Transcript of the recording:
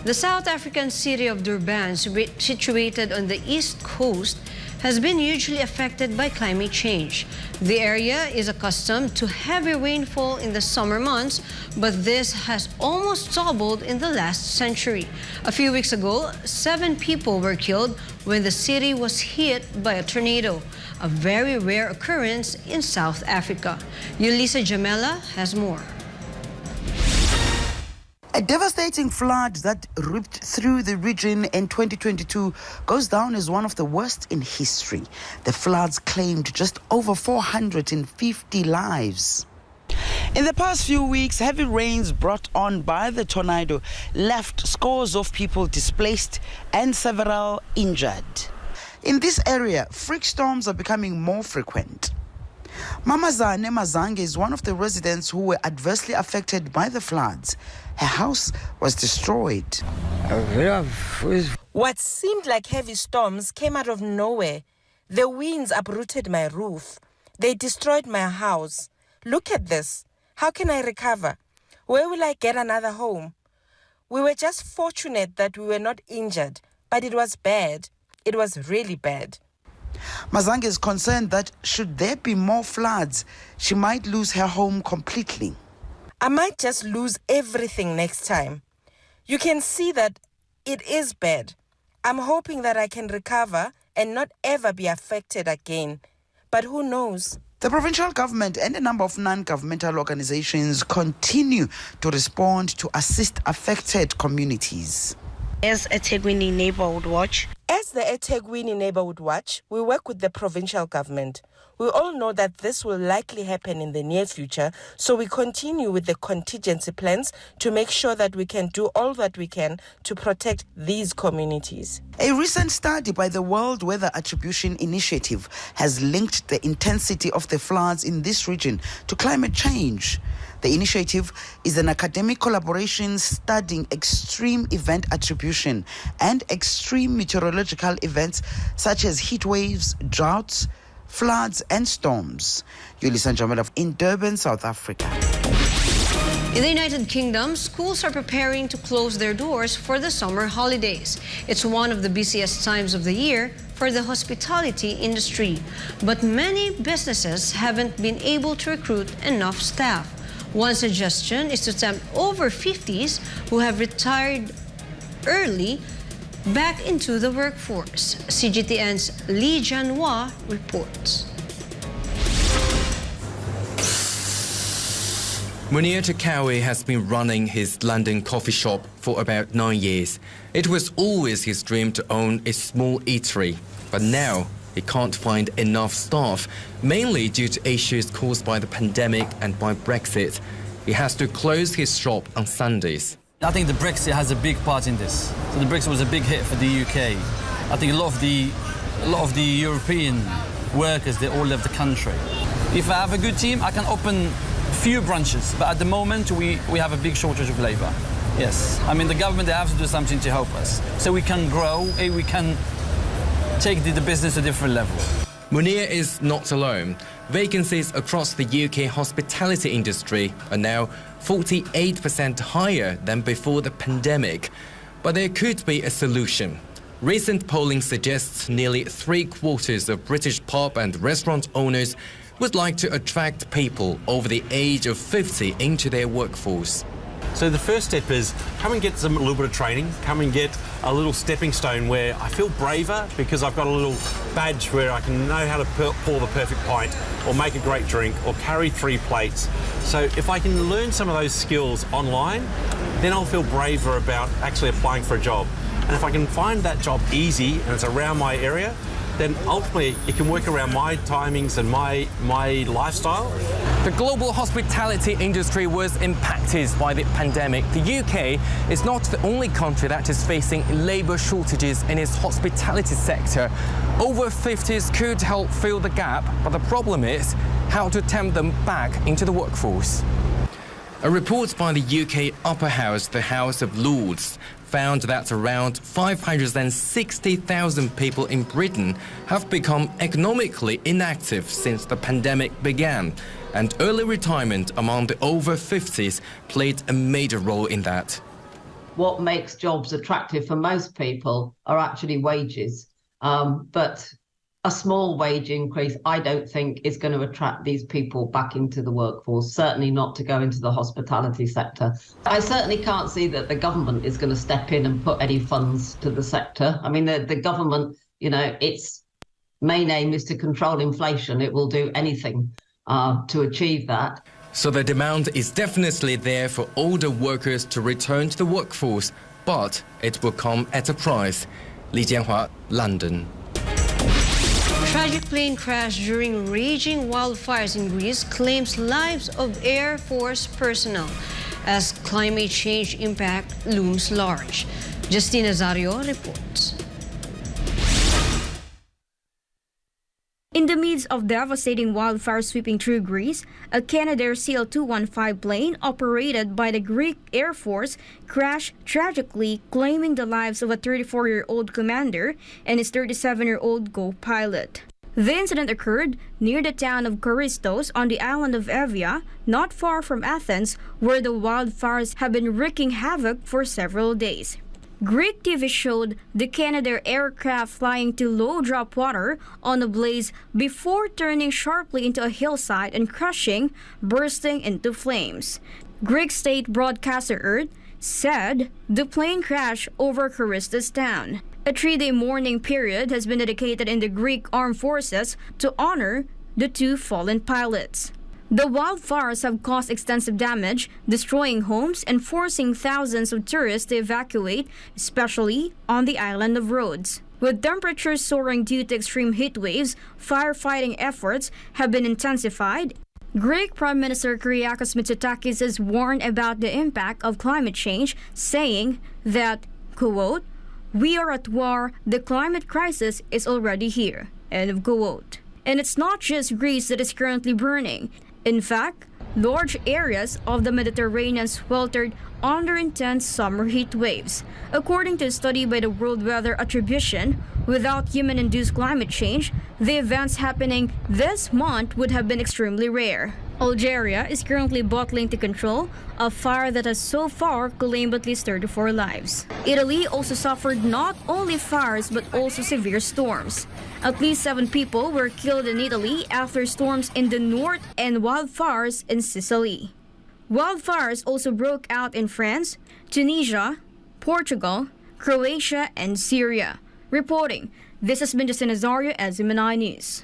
The South African city of Durban, situated on the east coast, has been hugely affected by climate change. The area is accustomed to heavy rainfall in the summer months, but this has almost doubled in the last century. A few weeks ago, 7 people were killed when the city was hit by a tornado, a very rare occurrence in South Africa. Yolisa Njamela has more. A devastating flood that ripped through the region in 2022 goes down as one of the worst in history. The floods claimed just over 450 lives. In the past few weeks, heavy rains brought on by the tornado left scores of people displaced and several injured. In this area, freak storms are becoming more frequent. Mama Zane Mazange is one of the residents who were adversely affected by the floods. Her house was destroyed. What seemed like heavy storms came out of nowhere. The winds uprooted my roof. They destroyed my house. Look at this. How can I recover? Where will I get another home? We were just fortunate that we were not injured, but it was bad. It was really bad. Mazange is concerned that should there be more floods, she might lose her home completely. I might just lose everything next time. You can see that it is bad. I'm hoping that I can recover and not ever be affected again. But who knows? The provincial government and a number of non-governmental organizations continue to respond to assist affected communities. As a eThekwini Neighborhood Watch. As the eThekwini Neighborhood Watch, we work with the provincial government. We all know that this will likely happen in the near future, so we continue with the contingency plans to make sure that we can do all that we can to protect these communities. A recent study by the World Weather Attribution Initiative has linked the intensity of the floods in this region to climate change. The initiative is an academic collaboration studying extreme event attribution and extreme meteorological events such as heat waves, droughts, floods and storms. Yolisa Njamela in Durban, South Africa. In the United Kingdom, schools are preparing to close their doors for the summer holidays. It's one of the busiest times of the year for the hospitality industry. But many businesses haven't been able to recruit enough staff. One suggestion is to tempt over 50s who have retired early back into the workforce. CGTN's Lee Janwa reports. Munir Takawi has been running his London coffee shop for about 9 years. It was always his dream to own a small eatery, but now he can't find enough staff, mainly due to issues caused by the pandemic and by Brexit. He has to close his shop on Sundays. I think the Brexit has a big part in this. So the Brexit was a big hit for the UK. I think a lot of the European workers, they all left the country. If I have a good team, I can open few branches, but at the moment we have a big shortage of labour. Yes, I mean the government, they have to do something to help us so we can grow, we can take the business to a different level. Munir is not alone. Vacancies across the UK hospitality industry are now 48% higher than before the pandemic. But there could be a solution. Recent polling suggests nearly 3/4 of British pub and restaurant owners would like to attract people over the age of 50 into their workforce. So the first step is come and get a little bit of training, come and get a little stepping stone where I feel braver because I've got a little badge where I can know how to pour the perfect pint or make a great drink or carry 3 plates. So if I can learn some of those skills online, then I'll feel braver about actually applying for a job. And if I can find that job easy and it's around my area, then ultimately it can work around my timings and my lifestyle. The global hospitality industry was impacted by the pandemic. The UK is not the only country that is facing labour shortages in its hospitality sector. Over 50s could help fill the gap, but the problem is how to tempt them back into the workforce. A report by the UK Upper House, the House of Lords, found that around 560,000 people in Britain have become economically inactive since the pandemic began, and early retirement among the over 50s played a major role in that. what makes jobs attractive for most people are actually wages. But a small wage increase, I don't think, is going to attract these people back into the workforce, certainly not to go into the hospitality sector. I certainly can't see that the government is going to step in and put any funds to the sector. I mean, the government, its main aim is to control inflation. It will do anything to achieve that. So the demand is definitely there for older workers to return to the workforce, but it will come at a price. Li Jianhua, London. Tragic plane crash during raging wildfires in Greece claims lives of Air Force personnel as climate change impact looms large. Justina Zario reports. In the midst of devastating wildfires sweeping through Greece, a Canadair CL-215 plane operated by the Greek Air Force crashed tragically, claiming the lives of a 34-year-old commander and his 37-year-old co-pilot. The incident occurred near the town of Choristos on the island of Evia, not far from Athens, where the wildfires have been wreaking havoc for several days. Greek TV showed the Canadair aircraft flying to low drop water on a blaze before turning sharply into a hillside and crashing, bursting into flames. Greek state broadcaster ERT said the plane crashed over Choristos town. A 3-day mourning period has been dedicated in the Greek armed forces to honor the two fallen pilots. The wildfires have caused extensive damage, destroying homes and forcing thousands of tourists to evacuate, especially on the island of Rhodes. With temperatures soaring due to extreme heat waves, firefighting efforts have been intensified. Greek Prime Minister Kyriakos Mitsotakis has warned about the impact of climate change, saying that, quote, "We are at war, the climate crisis is already here," end of quote. And it's not just Greece that is currently burning. In fact, large areas of the Mediterranean sweltered under intense summer heat waves. According to a study by the World Weather Attribution, without human-induced climate change, the events happening this month would have been extremely rare. Algeria is currently battling to control a fire that has so far claimed at least 34 lives. Italy also suffered not only fires but also severe storms. At least 7 people were killed in Italy after storms in the north and wildfires in Sicily. Wildfires also broke out in France, Tunisia, Portugal, Croatia, and Syria. Reporting, this has been Justina Zario as Gemini News.